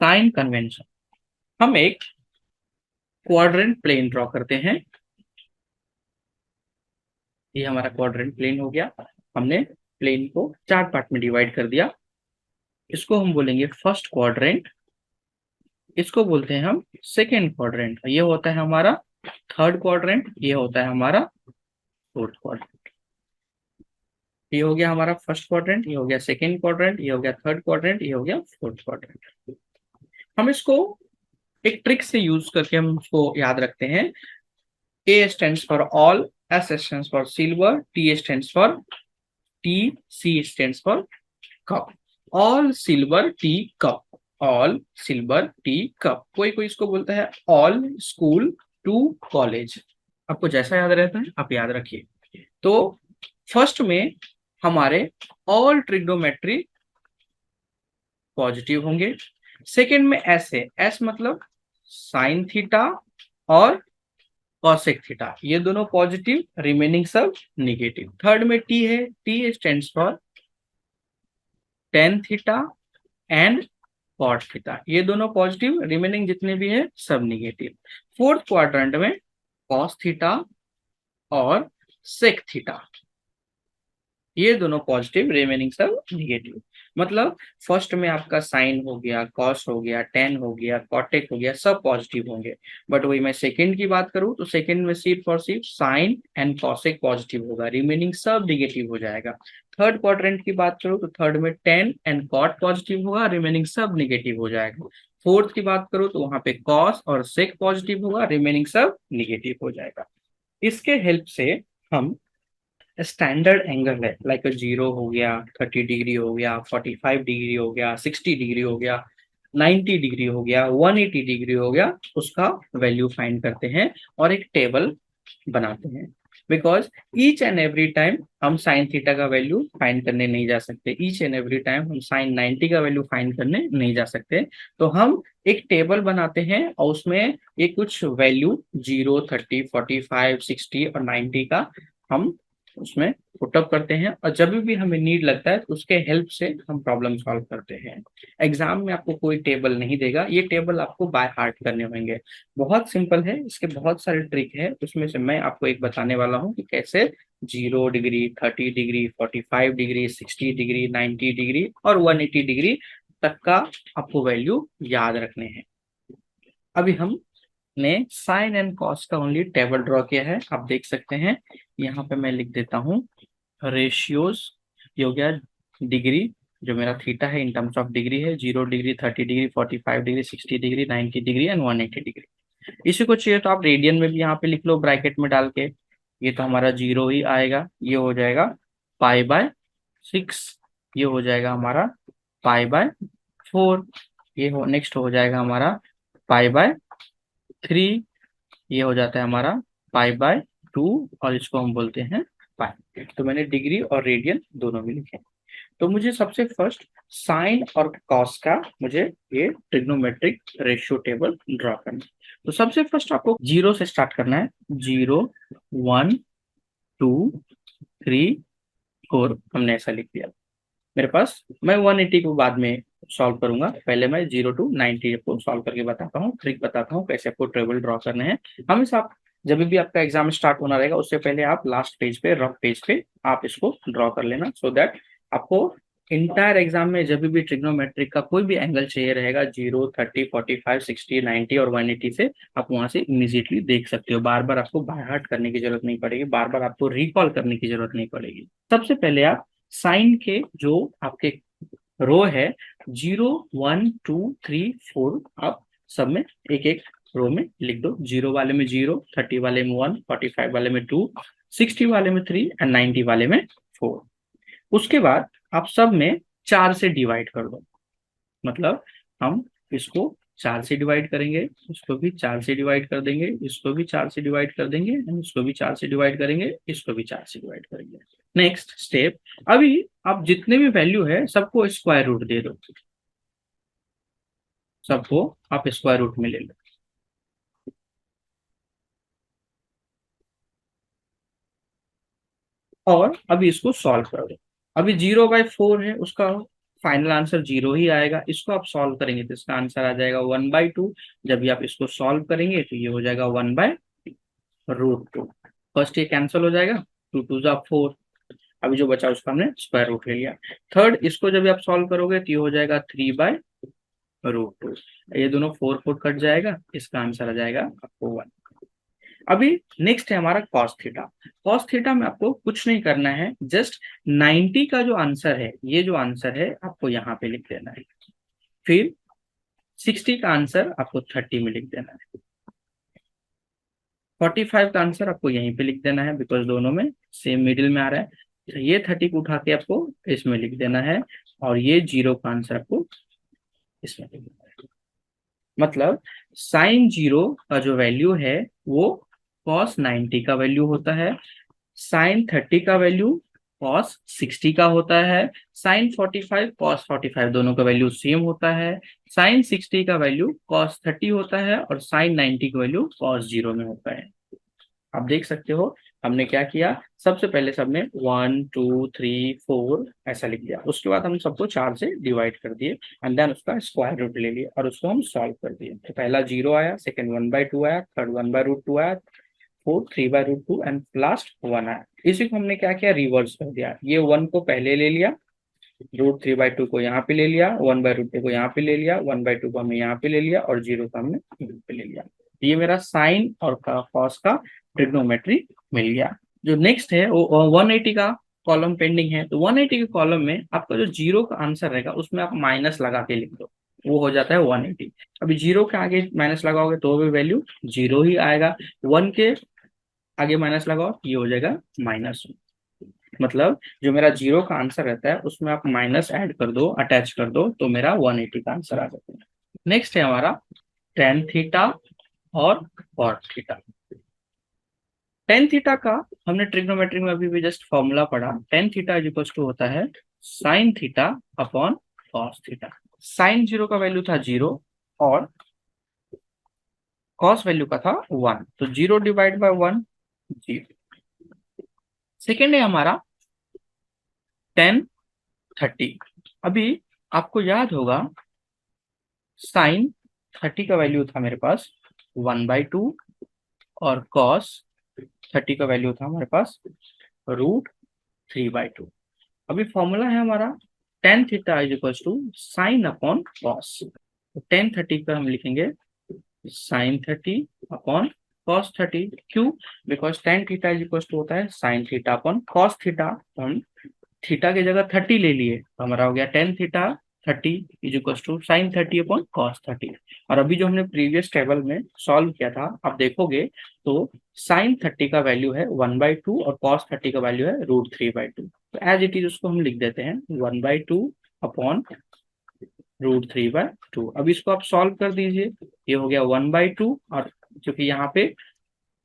Sign convention. हम एक quadrant plane draw करते हैं। ये हमारा क्वाड्रेंट प्लेन हो गया। हमने प्लेन को चार पार्ट में डिवाइड कर दिया। इसको हम बोलेंगे फर्स्ट क्वाड्रेंट, इसको बोलते हैं हम सेकेंड क्वाड्रेंट, ये होता है हमारा थर्ड क्वाड्रेंट, ये होता है हमारा फोर्थ क्वाड्रेंट। ये हो गया हमारा फर्स्ट क्वाड्रेंट, ये हो गया सेकेंड क्वाड्रेंट, ये हो गया थर्ड क्वाड्रेंट, ये हो गया फोर्थ क्वाड्रेंट। हम इसको एक ट्रिक से यूज करके हम उसको याद रखते हैं। A stands for all, S stands for silver, T stands for T, C stands for cup। All silver tea cup, all silver tea cup. कोई कोई इसको बोलता है ऑल स्कूल टू कॉलेज। आपको जैसा याद रहता है आप याद रखिए। तो फर्स्ट में हमारे ऑल ट्रिग्नोमेट्री पॉजिटिव होंगे। सेकेंड में एस है, एस मतलब साइन थीटा और कॉसेक थीटा, ये दोनों पॉजिटिव, रिमेनिंग सब निगेटिव। थर्ड में टी है, T stands for tan theta and cot theta, ये दोनों पॉजिटिव, रिमेनिंग जितने भी है सब निगेटिव। फोर्थ क्वाड्रेंट में कॉस थीटा और सेक थीटा, ये दोनों पॉजिटिव, रिमेनिंग सब निगेटिव। मतलब फर्स्ट में आपका साइन हो गया, कॉस हो गया, टेन हो गया, कॉटेक हो गया, सब पॉजिटिव होंगे। बट वही मैं सेकंड की बात करूं तो सेकंड में सिर्फ और सिर्फ साइन एंड कॉसेक पॉजिटिव होगा, रिमेनिंग सब निगेटिव हो जाएगा। थर्ड क्वाड्रेंट की बात करूं तो थर्ड में टेन एंड कॉट पॉजिटिव होगा, रिमेनिंग सब निगेटिव हो जाएगा। फोर्थ की बात करूं तो वहां पे कॉस और सेक पॉजिटिव होगा, रिमेनिंग सब निगेटिव हो जाएगा। इसके हेल्प से हम स्टैंडर्ड एंगल है, लाइक जीरो हो गया, 30 डिग्री हो गया, 45 डिग्री हो गया, 60 डिग्री हो गया, 90 डिग्री हो गया, 180 डिग्री हो गया, उसका वैल्यू फाइंड करते हैं और एक टेबल बनाते हैं। Because each and every time हम साइन थीटा का वैल्यू फाइंड करने नहीं जा सकते, ईच एंड एवरी टाइम हम साइन 90 का वैल्यू फाइंड करने नहीं जा सकते। तो हम एक टेबल बनाते हैं और उसमें ये कुछ वैल्यू 0, 30, 45, 60 और 90 का हम उसमें पुटअप करते हैं, और जब भी हमें नीड लगता है तो उसके हेल्प से हम प्रॉब्लम सॉल्व करते हैं। एग्जाम में आपको कोई टेबल नहीं देगा, ये टेबल आपको बाय हार्ट करने होंगे। बहुत सिंपल है, इसके बहुत सारे ट्रिक है, उसमें से मैं आपको एक बताने वाला हूँ कि कैसे 0 degree, 30 degree, 45 degree, 60 degree, 90 degree और 180 डिग्री तक का आपको वैल्यू याद रखने हैं। अभी हम ने साइन एंड कॉस का ओनली टेबल ड्रॉ किया है, आप देख सकते हैं। यहाँ पे मैं लिख देता हूँ रेशियोज। ये हो गया डिग्री, जो मेरा थीटा है इन टर्म्स ऑफ डिग्री है, 0 degree, 30 degree, 45 degree, 60 degree, 90 degree and 180 degree. इसी को चाहिए तो आप रेडियन में भी यहाँ पे लिख लो ब्रैकेट में डाल के। ये तो हमारा जीरो ही आएगा, ये हो जाएगा पाई/6, ये हो जाएगा हमारा पाई/4, ये हो नेक्स्ट हो जाएगा हमारा पाई/3, ये हो जाता है हमारा पाई/2 और इसको हम बोलते हैं पाई। तो मैंने डिग्री और रेडियन दोनों में लिखे। तो मुझे सबसे फर्स्ट साइन और कॉस का मुझे ये ट्रिग्नोमेट्रिक रेशियो टेबल ड्रॉ करना है। तो सबसे फर्स्ट आपको जीरो से स्टार्ट करना है। 0, 1, 2, 3, 4 हमने ऐसा लिख दिया। मेरे पास, मैं 180 को बाद में सॉल्व करूंगा, पहले मैं 0 to 90 को सॉल्व करके बताता हूँ, ट्रिक बताता हूँ कैसे आपको टेबल ड्रॉ करने हैं। हमेशा आप जब भी आपका एग्जाम स्टार्ट होना रहेगा उससे पहले आप लास्ट पेज पे, रफ पेज पे आप इसको ड्रॉ कर लेना, सो दैट आपको इंटायर एग्जाम में जब भी ट्रिग्नोमेट्रिक का कोई भी एंगल चाहिए रहेगा 0, 30, 45, 60, 90 और 180 से, आप वहां से इमीजिएटली देख सकते हो। बार बार आपको बाय हार्ट करने की जरूरत नहीं पड़ेगी, बार बार आपको रिकॉल करने की जरूरत नहीं पड़ेगी। सबसे पहले आप साइन के जो आपके रो है 0, 1, 2, 3, 4, आप सब में एक एक रो में लिख दो। 0 वाले में 0, 30 वाले में 1, 45 वाले में 2, 60 वाले में 3 एंड 90 वाले में 4। उसके बाद आप सब में 4 से डिवाइड कर दो। मतलब हम इसको 4 से डिवाइड करेंगे, इसको भी 4 से डिवाइड कर देंगे, इसको भी 4 से डिवाइड कर देंगे, इसको भी 4 से डिवाइड करेंगे, इसको भी 4 से डिवाइड करेंगे। नेक्स्ट स्टेप, अभी आप जितने भी वैल्यू है सबको स्क्वायर रूट दे दो, सबको आप स्क्वायर रूट में ले लो और अभी इसको सॉल्व कर दो। अभी 0/4 है, उसका फाइनल आंसर 0 ही आएगा। इसको आप सॉल्व करेंगे तो इसका आंसर आ जाएगा 1/2। जब भी आप इसको सॉल्व करेंगे तो ये हो जाएगा 1/√2। फर्स्ट ये कैंसिल हो जाएगा, 2 2 4। अभी जो बचा उसका हमने स्क्वायर रूट ले लिया। थर्ड, इसको जब भी आप सॉल्व करोगे तो ये हो जाएगा 3/√2। ये दोनों 4 4 कट जाएगा, इसका आंसर आ जाएगा आपको 1। अभी नेक्स्ट है हमारा कॉस थीटा। कॉस थीटा में आपको कुछ नहीं करना है, जस्ट 90 का जो आंसर है, ये जो आंसर है आपको यहाँ पे लिख देना है। फिर 60 का आंसर आपको 30 में लिख देना है। 45 का आंसर आपको यहीं पे लिख देना है, बिकॉज दोनों में सेम मिडिल में आ रहा है। तो ये 30 को उठा के आपको इसमें लिख देना है, और ये 0 का आंसर आपको इसमें लिख देना है। मतलब साइन 0 का जो वैल्यू है वो कॉस 90 का वैल्यू होता है, साइन 30 का वैल्यू कॉस 60 का होता है, साइन 45 कॉस 45 दोनों का वैल्यू सेम होता है, साइन 60 का वैल्यू कॉस 30 होता है, और साइन 90 का वैल्यू कॉस 0 में होता है। आप देख सकते हो हमने क्या किया, सबसे पहले सबने 1 2 3 4 ऐसा लिख दिया, उसके बाद हम सबको 4 से डिवाइड कर दिए, एंड देन उसका स्क्वायर रूट ले लिया और उसको हम सॉल्व कर दिए। तो पहला 0 आया, सेकंड 1/2 आया, थर्ड 1/√2 आया, फोर्थ 3/√2 एंड लास्ट 1 आया। इसी को हमने क्या किया, रिवर्स कर दिया। ये 1 को पहले ले लिया, √3/2 को यहाँ पे ले लिया, 1/√2 को यहाँ पे ले लिया, 1/2 को हमने यहाँ पे ले लिया, और 0 को हमने यहाँ पे ले लिया। ये मेरा साइन और कॉस का ट्रिग्नोमेट्री मिल गया। जो नेक्स्ट है वो 180 का कॉलम पेंडिंग है। तो 180 के कॉलम में आपका जो 0 का आंसर रहेगा उसमें आप माइनस लगा के लिख दो, वो हो जाता है 180। अभी 0 के आगे माइनस लगाओगे तो भी वैल्यू 0 ही आएगा, 1 के आगे माइनस लगाओ ये हो जाएगा -1। मतलब जो मेरा 0 का आंसर रहता है उसमें आप माइनस ऐड कर दो, अटैच कर दो, तो मेरा 180 का आंसर आ जाता है। नेक्स्ट है हमारा टेन थीटा और कॉट थीटा। टेन थीटा का हमने ट्रिग्नोमेट्री में अभी भी जस्ट फॉर्मूला पढ़ा। Tan theta is equal to होता है sine theta upon cos theta. Sine 0 का वैल्यू था 0 और कॉस वैल्यू का था 1, तो 0 डिवाइड बाय 1 0। सेकेंड है हमारा टेन 30। अभी आपको याद होगा साइन 30 का वैल्यू था मेरे पास 1/2 और कॉस 30 का वैल्यू था हमारे पास √3/2। अभी फॉर्मूला है हमारा tan theta is equal to sine upon cos. तो टेन 30 पर हम लिखेंगे साइन 30 अपॉन कॉस 30। क्यों? Because tan theta is equal to होता है sine theta upon cos theta. तो हम थीटा की जगह 30 ले लिए तो हमारा हो गया tan theta 30 is equal to sine 30 upon cos 30। और अभी जो हमने प्रीवियस टेबल में सॉल्व किया था आप देखोगे तो साइन 30 का वैल्यू है 1/2 और कॉस 30 का वैल्यू है √3/2। तो एज इट इज उसको हम लिख देते हैं 1/2 अपॉन √3/2। अब इसको आप सॉल्व कर दीजिए, ये हो गया 1/2, और क्योंकि यहाँ पे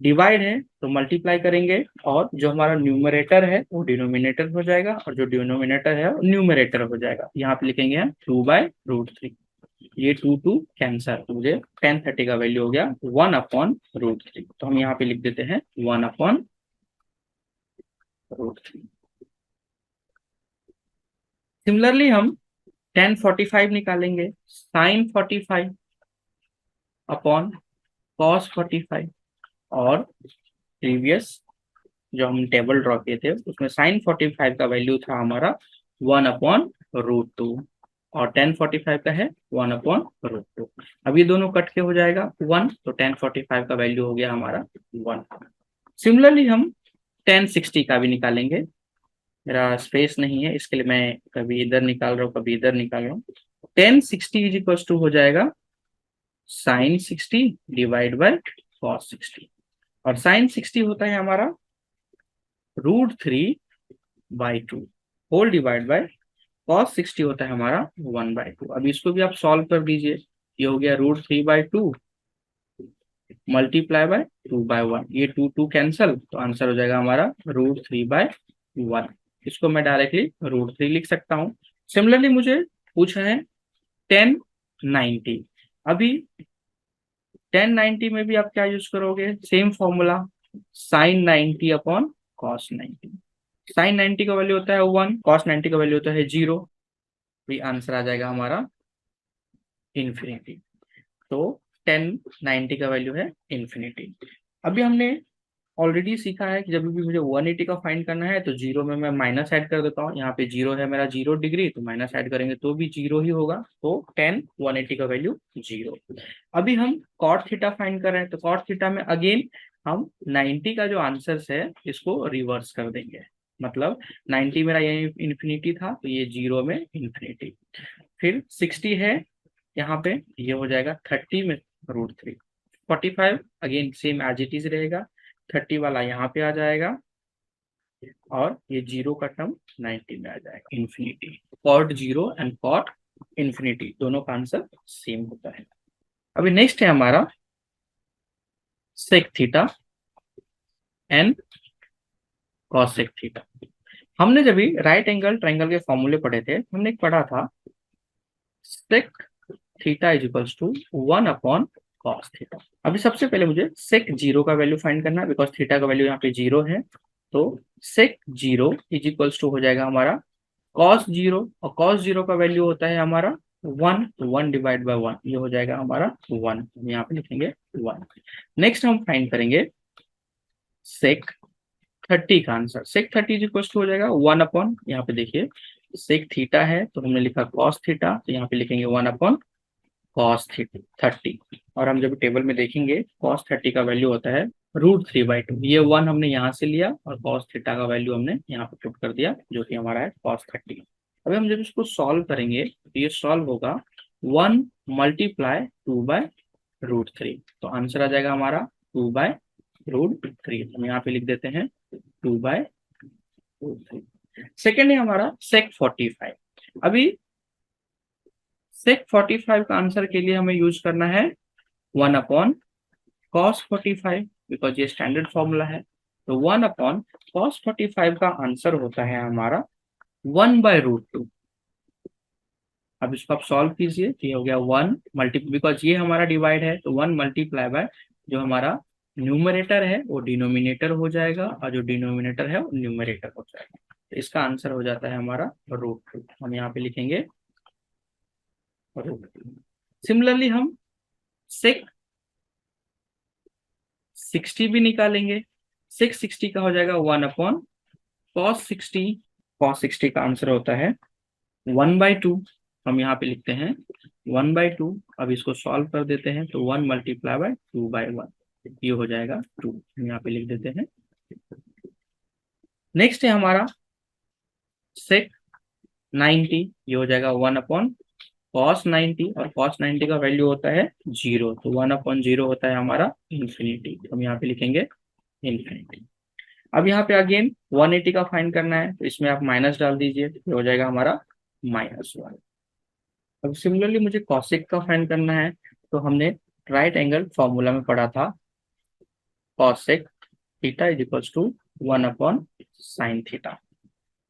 डिवाइड है तो मल्टीप्लाई करेंगे, और जो हमारा न्यूमरेटर है वो डिनोमिनेटर हो जाएगा, और जो डिनोमिनेटर है वो न्यूमरेटर हो जाएगा। यहाँ पे लिखेंगे हम 2/√3। ये 2 2 कैंसर, मुझे टेन 30 का वैल्यू हो गया 1/√3। तो हम यहाँ पे लिख देते हैं 1/√3। सिमिलरली हम टेन 45 निकालेंगे, साइन 45 अपॉन कॉस 45, और प्रीवियस जो हम टेबल ड्रॉ किए थे उसमें साइन 45 का वैल्यू था हमारा 1/√2 और टेन 45 का है 1/√2। अब ये दोनों कट के हो जाएगा 1, तो टेन 45 का वैल्यू हो गया हमारा 1। सिमिलरली हम टेन 60 का भी निकालेंगे। मेरा स्पेस नहीं है इसके लिए मैं कभी इधर निकाल रहा हूँ कभी इधर निकाल रहा हूँ। टेन 60 इज इक्वल टू हो जाएगा साइन 60 डिवाइड बाय कॉस 60, और साइन 60 होता है हमारा √3/2 होल डिवाइड बाय कॉस 60 होता है हमारा 1/2। अब इसको भी आप सॉल्व कर दीजिए, ये हो गया √3/2 मल्टीप्लाई बाय 2/1, ये 2 2 कैंसल, तो आंसर हो जाएगा हमारा √3/1। इसको मैं डायरेक्टली √3 लिख सकता हूँ। सिमिलरली मुझे पूछा है टेन 90। अभी टेन 90 में भी आप क्या यूज करोगे, same formula sine 90 upon cos 90। Sine 90 का वैल्यू होता है 1, कॉस 90 का वैल्यू होता है 0। ये आंसर आ जाएगा हमारा इन्फिनिटी। तो 1090 का वैल्यू है इन्फिनिटी। अभी हमने ऑलरेडी सीखा है कि जब भी मुझे 180 का फाइंड करना है तो जीरो में मैं माइनस ऐड कर देता हूँ। यहाँ पे जीरो है मेरा 0 डिग्री, तो माइनस ऐड करेंगे तो भी जीरो ही होगा। तो 180 का वैल्यू जीरो। अभी हम कॉट थीटा फाइंड कर रहे हैं, तो कॉट थीटा में अगेन हम 90 का जो आंसर है इसको रिवर्स कर देंगे। मतलब 90 मेरा ये इन्फिनिटी था, तो ये जीरो में इन्फिनिटी। फिर 60 है यहाँ पे, ये हो जाएगा 30 में √3। 45 again same as it is रहेगा, 30 वाला यहाँ पे आ जाएगा और ये जीरो का टर्म 90 में आ जाएगा, infinity. Cot zero and cot infinity दोनों का आंसर सेम होता है। अभी नेक्स्ट है हमारा sec theta and cosec theta. हमने जब भी राइट एंगल ट्रायंगल के फॉर्मूले पढ़े थे, हमने एक पढ़ा था sec theta is equals to 1 upon cos theta. अभी सबसे पहले मुझे सेक जीरो का वैल्यू फाइंड करना है, बिकॉज थीटा का वैल्यू यहाँ पे जीरो है। तो sec zero is equals to हो जाएगा हमारा कॉस जीरो, और कॉस जीरो का वैल्यू होता है हमारा 1, तो 1/1, ये हो जाएगा हमारा 1। हम यहाँ पे लिखेंगे 1। नेक्स्ट हम फाइंड करेंगे सेक 30 का answer. Sec 30 is equals to हो जाएगा 1 अपॉन, यहाँ पे देखिए सेक थीटा है तो हमने लिखा कॉस थीटा, तो यहाँ पे लिखेंगे 1 अपॉन कॉस 30। और हम जब टेबल में देखेंगे कॉस 30 का वैल्यू होता है √3/2। ये 1 हमने यहाँ से लिया और कॉस थीटा का वैल्यू हमने यहाँ पे पुट कर दिया, जो कि हमारा है कॉस 30। अभी हम जब इसको सॉल्व करेंगे तो ये सॉल्व होगा 1 × 2/√3। तो आंसर आ जाएगा हमारा 2/√3। हम यहाँ पे लिख देते हैं 2/√3। सेकेंड है हमारा सेक 45। अभी सेक 45 का आंसर के लिए हमें यूज करना है 1/cos45, बिकॉज ये स्टैंडर्ड फॉर्मूला है। तो 1/cos45 का आंसर होता है हमारा 1/√2। अब इसको आप सॉल्व कीजिए, तो ये हो गया 1 मल्टीप्लाई, बिकॉज ये हमारा डिवाइड है, तो 1 मल्टीप्लाई बाय जो हमारा न्यूमरेटर है वो डिनोमिनेटर हो जाएगा, और जो डिनोमिनेटर है वो न्यूमरेटर हो जाएगा। तो इसका आंसर हो जाता है हमारा √2। हम यहाँ पे लिखेंगे √2। सिमिलरली हम सेक 60 भी निकालेंगे। सेक 60 का हो जाएगा 1/cos60। cos60 का आंसर होता है 1/2। हम यहाँ पे लिखते हैं 1/2। अब इसको सॉल्व कर देते हैं, तो 1 मल्टीप्लाई बाय 2/1, ये हो जाएगा 2। हम यहाँ पे लिख देते हैं। नेक्स्ट है हमारा सेक 90, ये हो जाएगा 1/cos90, और cos90 का वैल्यू होता है 0, तो 1/0 होता है हमारा इन्फिनिटी। हम यहाँ पे लिखेंगे इन्फिनिटी। अब यहाँ पे अगेन 180 का फाइंड करना है, तो इसमें आप माइनस डाल दीजिए, तो ये हो जाएगा हमारा -1। अब सिमिलरली मुझे कॉसेक का फाइंड करना है, तो हमने राइट एंगल फॉर्मूला में पढ़ा था cosec theta is equals to 1/sin theta.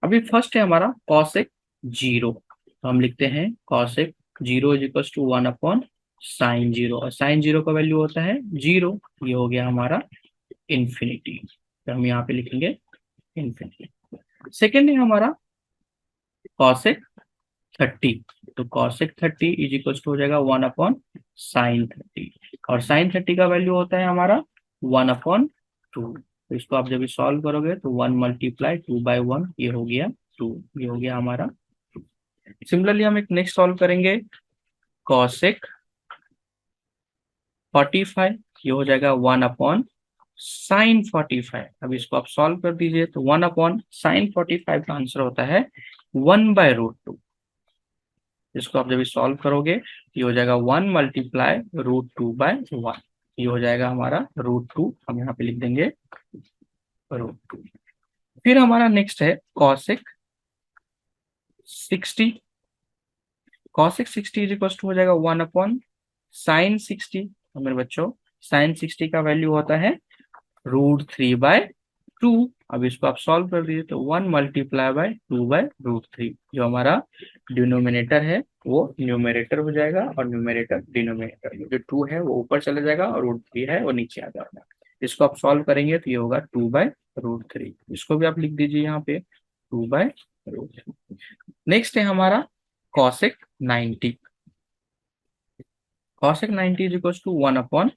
अभी फर्स्ट है हमारा कॉसेक जीरो, तो हम लिखते हैं cosec zero is equals to 1/sin zero, और साइन जीरो का वैल्यू होता है 0, ये हो गया हमारा इन्फिनिटी। तो हम यहाँ पे लिखेंगे इन्फिनिटी। सेकेंड है हमारा कॉसेक 30, तो कॉसेक 30 इज इक्वल्स टू हो जाएगा 1/sin 30, और साइन 30 का वैल्यू होता है हमारा 1/2। तो इसको आप जब सॉल्व करोगे तो 1 मल्टीप्लाई 2/1, ये हो गया 2, ये हो गया हमारा 2। सिमिलरली हम एक नेक्स्ट सॉल्व करेंगे कॉसेक 45, ये हो जाएगा 1/sin 45। अब इसको आप सॉल्व कर दीजिए, तो 1/sin 45 का आंसर होता है 1/√2। इसको आप जब सॉल्व करोगे, ये हो जाएगा 1 मल्टीप्लाई √2/1, ये हो जाएगा हमारा √2। हम यहाँ पे लिख देंगे √2। फिर हमारा नेक्स्ट है cosec 60। Cosec 60 is equal to हो जाएगा 1/sin 60। मेरे बच्चों sin 60 का वैल्यू होता है √3/2। अब इसको आप सॉल्व कर दीजिए, तो 1 मल्टीप्लाई बाय 2/√3, जो हमारा डिनोमिनेटर है वो न्यूमरेटर हो जाएगा, और न्यूमरेटर डिनोमिनेटर, जो 2 है वो ऊपर चला जाएगा और √3 है वो नीचे आ जाएगा। इसको आप सॉल्व करेंगे तो ये होगा 2/√3। इसको भी आप लिख दीजिए यहाँ पे 2/√3। नेक्स्ट है हमारा cosec 90, cosec 90 is equal to 1 upon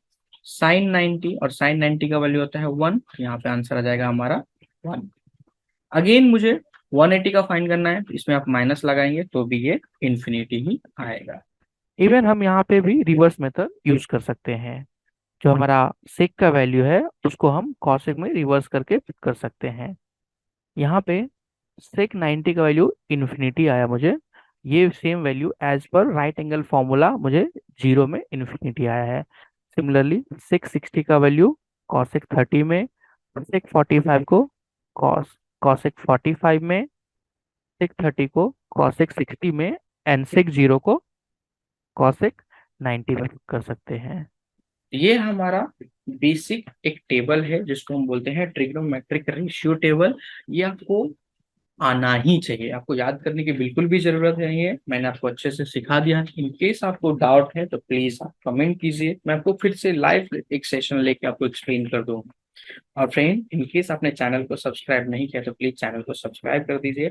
sine 90, और साइन 90 का वैल्यू होता है 1, यहाँ पे आंसर आ जाएगा हमारा 1। अगेन मुझे 180 का फाइंड करना है, तो इसमें आप माइनस लगाएंगे तो भी ये इन्फिनिटी ही आएगा। इवन हम यहाँ पे भी रिवर्स मेथड यूज कर सकते हैं। जो हमारा सेक का वैल्यू है उसको हम कॉसेक में रिवर्स करके पिक कर सकते हैं। यहाँ पे सेक 90 का वैल्यू इन्फिनिटी आया मुझे, ये same value as per right angle formula मुझे जीरो में इन्फिनिटी आया है। सिमिलरली सेक 60 का वैल्यू कॉसेक 30 में, सेक 45 को कॉसेक 45 में, सेक 30 को कॉसेक 60 में, एंड सेक 0 को कॉसेक 90 में कर सकते हैं। ये हमारा बेसिक एक टेबल है जिसको हम बोलते हैं ट्रिग्नोमेट्रिक रेशियो टेबल। ये आपको आना ही चाहिए, आपको याद करने की बिल्कुल भी जरूरत नहीं है, मैंने आपको अच्छे से सिखा दिया। इन केस आपको डाउट है तो प्लीज आप कमेंट कीजिए, मैं आपको फिर से लाइव एक सेशन लेके आपको एक्सप्लेन कर दूंगा। और फ्रेंड, इन केस आपने चैनल को सब्सक्राइब नहीं किया तो प्लीज चैनल को सब्सक्राइब कर दीजिए।